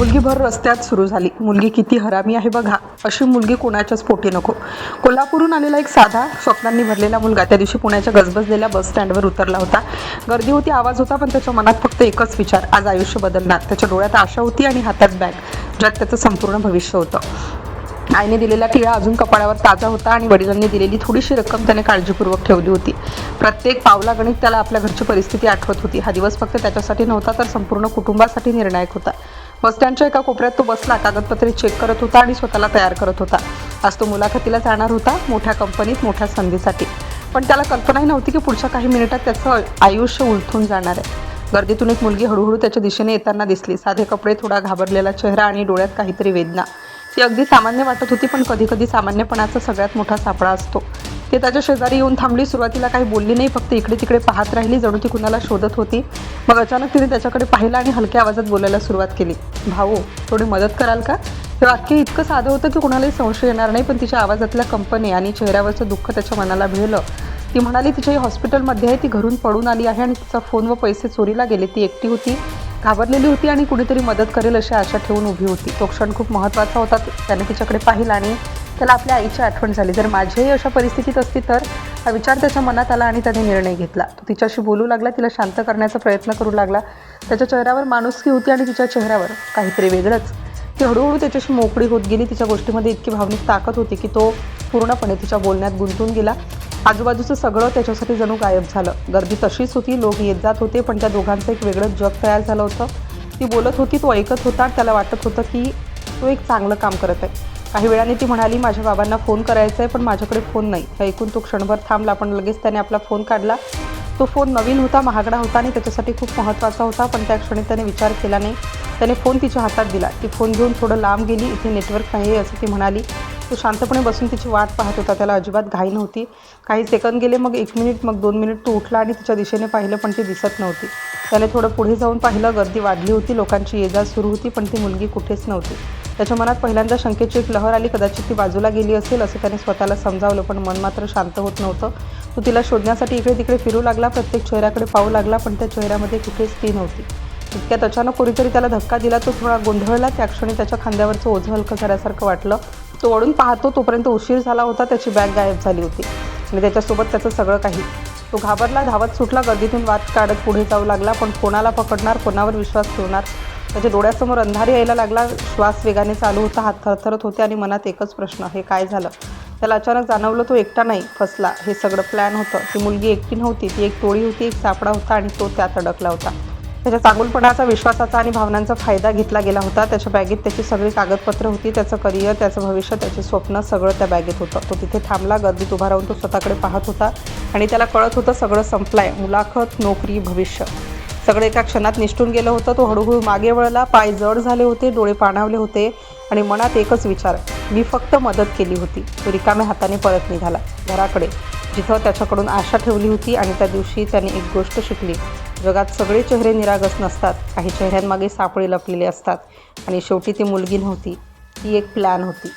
मुलगी भर रस्त्यात सुरू झाली. मुलगी किती हरामी आहे बघा, अशी मुलगी कोणाच्याच पोटी नको. कोल्हापूरहून आलेला एक साधा स्वप्नांनी भरलेला मुलगा त्या दिवशी पुण्याच्या गजबजलेल्या बस स्टँडवर उतरला होता. गर्दी होती, आवाज होता, पण त्याच्या मनात फक्त एकच विचार, आज आयुष्य बदलणार. त्याच्या डोळ्यात आशा होती आणि हातात बॅग, ज्यात त्याचं संपूर्ण भविष्य होतं. आईने दिलेला टिळा अजून कपाळावर ताजा होता आणि वडिलांनी दिलेली थोडीशी रक्कम त्याने काळजीपूर्वक ठेवली होती. प्रत्येक पावलागणिक त्याला आपल्या घरची परिस्थिती आठवत होती. हा दिवस फक्त त्याच्यासाठी नव्हता, तर संपूर्ण कुटुंबासाठी निर्णायक होता. बस स्टँडच्या एका कोपऱ्यात तो बसला, कागदपत्रे चेक करत होता आणि स्वतःला तयार करत होता. आज तो मुलाखतीला जाणार होता, मोठ्या कंपनीत, मोठ्या संधीसाठी. पण त्याला कल्पनाही नव्हती की पुढच्या काही मिनिटात त्याचं आयुष्य उलथून जाणार आहे. गर्दीतून एक मुलगी हळूहळू त्याच्या दिशेने येताना दिसली. साधे कपडे, थोडा घाबरलेला चेहरा आणि डोळ्यात काहीतरी वेदना. ती अगदी सामान्य वाटत होती, पण कधीकधी सामान्यपणाचा सगळ्यात मोठा सापळा असतो. ती त्याच्या शेजारी येऊन थांबली. सुरुवातीला काही बोलली नाही, फक्त इकडे तिकडे पाहत राहिली, जणू ती कुणाला शोधत होती. मग अचानक तिने त्याच्याकडे पाहिलं आणि हलक्या आवाजात बोलायला सुरुवात केली. भाऊ, थोडी मदत कराल का? हे वाक्य इतकं साधं होतं की कुणालाही संशय येणार नाही, पण तिच्या आवाजातल्या कंपनी आणि चेहऱ्यावरचं दुःख त्याच्या मनाला भिडलं. ती म्हणाली, तिच्याही हॉस्पिटलमध्ये आहे, ती घरून पळून आली आहे आणि तिचा फोन व पैसे चोरीला गेले. ती एकटी होती, घाबरलेली होती आणि कुणीतरी मदत करेल अशी आशा ठेवून उभी होती. तो क्षण खूप महत्त्वाचा होता. त्याने तिच्याकडे पाहिलं आणि त्याला आपल्या आईची आठवण झाली. जर माझीही अशा परिस्थितीत असती तर, हा विचार त्याच्या मनात आला आणि त्याने निर्णय घेतला. तो तिच्याशी बोलू लागला, तिला शांत करण्याचा प्रयत्न करू लागला. त्याच्या चेहऱ्यावर माणुसकी होती आणि तिच्या चेहऱ्यावर काहीतरी वेगळंच. ती हळूहळू त्याच्याशी मोकळी होत गेली. तिच्या गोष्टीमध्ये इतकी भावनिक ताकद होती की तो पूर्णपणे तिच्या बोलण्यात गुंतून गेला. आजूबाजूचं सगळं त्याच्यासाठी जणू गायब झालं. गर्दी तशीच होती, लोक येत जात होते, पण त्या दोघांचं एक वेगळंच जग तयार झालं होतं. ती बोलत होती, तो ऐकत होता. त्याला वाटत होतं की तो एक चांगलं काम करत आहे. काही वेळाने ती म्हणाली, माझ्या बाबांना फोन करायचा आहे, पण माझ्याकडे फोन नाही. हे ऐकून तो क्षणभर थांबला, पण लगेच त्याने आपला फोन काढला. तो फोन नवीन होता, महागडा होता आणि त्याच्यासाठी खूप महत्त्वाचा होता, पण त्या क्षणी त्याने विचार केला नाही. त्याने फोन तिच्या हातात दिला. ती फोन घेऊन थोडं लांब गेली. इथे नेटवर्क नाही असं ती म्हणाली. तो शांतपणे बसून तिची वाट पाहत होता. त्याला अजिबात घाई नव्हती. काही सेकंद गेले, मग 1 मिनिट, मग 2 मिनिट. तो उठला आणि तिच्या दिशेने पाहिलं, पण ती दिसत नव्हती. त्याने थोडं पुढे जाऊन पाहिलं. गर्दी वाढली होती, लोकांची ये-जा सुरू होती, पण ती मुलगी कुठेच नव्हती. त्याच्या मनात पहिल्यांदा शंकेची एक लहर आली. कदाचित ती बाजूला गेली असेल असं त्याने स्वतःला समजावलं, पण मन मात्र शांत होत नव्हतं. तो तिला शोधण्यासाठी इकडे तिकडे फिरू लागला, प्रत्येक चेहऱ्याकडे पाहू लागला, पण त्या चेहऱ्यामध्ये कुठेच ती नव्हती. इतक्यात अचानक कोणीतरी त्याला धक्का दिला. तो थोडा गोंधळला. त्या क्षणी त्याच्या खांद्यावरचं ओझं हलकं झाल्यासारखं वाटलं. तो वळून पाहतो तोपर्यंत उशीर झाला होता. त्याची बॅग गायब झाली होती आणि त्याच्यासोबत त्याचं सगळं काही. तो घाबरला, धावत सुटला, गर्दीतून वाट काढत पुढे जाऊ लागला, पण कोणाला पकडणार, कोणावर विश्वास ठेवणार? त्याच्या डोळ्यासमोर अंधार यायला लागला. श्वास वेगाने चालू होता, हात थरथरत होते आणि मनात एकच प्रश्न, हे काय झालं? त्याला अचानक जाणवलं, तो एकटा नाही, फसला. हे सगळं प्लॅन होतं. ती मुलगी एकटी नव्हती, ती एक टोळी होती, एक सापळा होता आणि तो त्यात अडकला होता. त्याच्या चांगुलपणाचा, विश्वासाचा आणि भावनांचा फायदा घेतला गेला होता. त्याच्या बॅगेत त्याची सगळी कागदपत्रं होती. त्याचं करिअर, त्याचं भविष्य, त्याची स्वप्न, सगळं त्या बॅगेत होतं. तो तिथे थांबला. गर्दीत उभा राहून तो स्वतःकडे पाहत होता आणि त्याला कळत होतं सगळं संपलंय. मुलाखत, नोकरी, भविष्य, सगळं एका क्षणात निसटून गेलं होतं. तो हळूहळू मागे वळला. पाय जड झाले होते, डोळे पाणावले होते आणि मनात एकच विचार, मी फक्त मदत केली होती. तो रिकाम्या हाताने परत निघाला घराकडे, जिथं त्याच्याकडून आशा ठेवली होती. आणि त्या दिवशी त्याने एक गोष्ट शिकली, जगात सगळे चेहरे निरागस नसतात. काही चेहऱ्यांमागे सापळे लपलेले असतात. आणि शेवटी ती मुलगी नव्हती, ती एक प्लॅन होती.